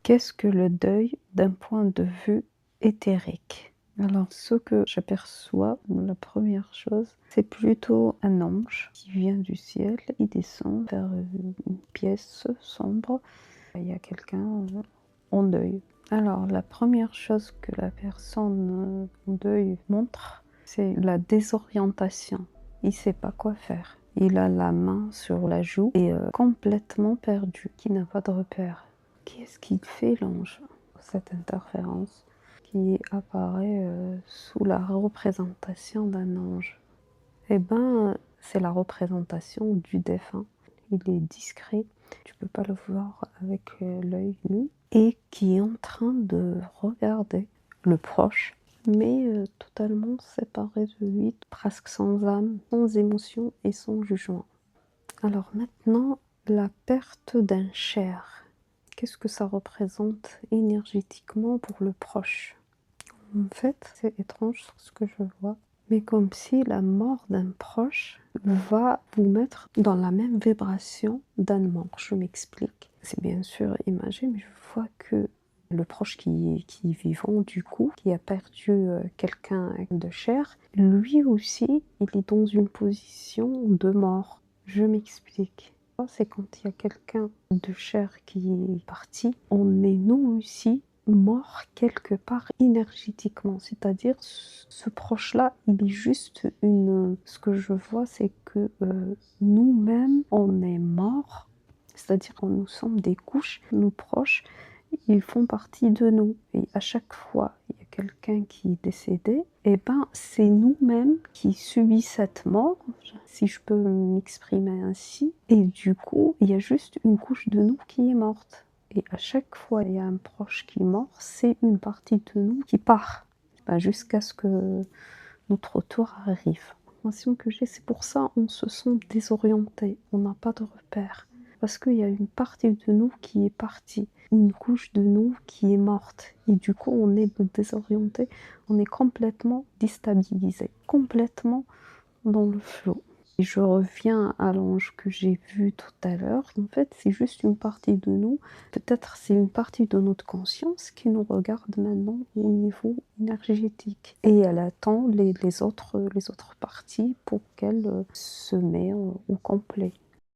Qu'est-ce que le deuil d'un point de vue éthérique? Alors, ce que j'aperçois, la première chose, c'est plutôt un ange qui vient du ciel, il descend vers une pièce sombre. Il y a quelqu'un en deuil. Alors, la première chose que la personne en deuil montre, c'est la désorientation. Il ne sait pas quoi faire. Il a la main sur la joue et complètement perdu, qui n'a pas de repère. Qu'est-ce qu'il fait l'ange? Cette interférence qui apparaît sous la représentation d'un ange. Eh ben, c'est la représentation du défunt. Il est discret, tu peux pas le voir avec l'œil nu, et qui est en train de regarder le proche, mais totalement séparé de lui, presque sans âme, sans émotion et sans jugement. Alors maintenant, la perte d'un cher. Qu'est-ce que ça représente énergétiquement pour le proche? En fait, c'est étrange ce que je vois, mais comme si la mort d'un proche va vous mettre dans la même vibration d'un mort. Je m'explique. C'est bien sûr imagé, mais je vois que le proche qui est vivant, du coup, qui a perdu quelqu'un de cher, lui aussi, il est dans une position de mort. Je m'explique. C'est quand il y a quelqu'un de cher qui est parti, on est nous aussi mort quelque part énergétiquement, c'est-à-dire ce proche-là, il est juste une... Ce que je vois, c'est que nous-mêmes, on est mort, c'est-à-dire que nous sommes des couches, nos proches, ils font partie de nous. Et à chaque fois, il y a quelqu'un qui est décédé, et ben c'est nous-mêmes qui subissons cette mort, si je peux m'exprimer ainsi, et du coup, il y a juste une couche de nous qui est morte. Et à chaque fois il y a un proche qui est mort, c'est une partie de nous qui part, jusqu'à ce que notre tour arrive. L'information que j'ai, c'est pour ça on se sent désorienté, on n'a pas de repère. Parce qu'il y a une partie de nous qui est partie, une couche de nous qui est morte. Et du coup, on est désorienté, on est complètement déstabilisé, complètement dans le flot. Et je reviens à l'ange que j'ai vu tout à l'heure. En fait, c'est juste une partie de nous. Peut-être c'est une partie de notre conscience qui nous regarde maintenant au niveau énergétique. Et elle attend les autres parties pour qu'elle se mette au complet.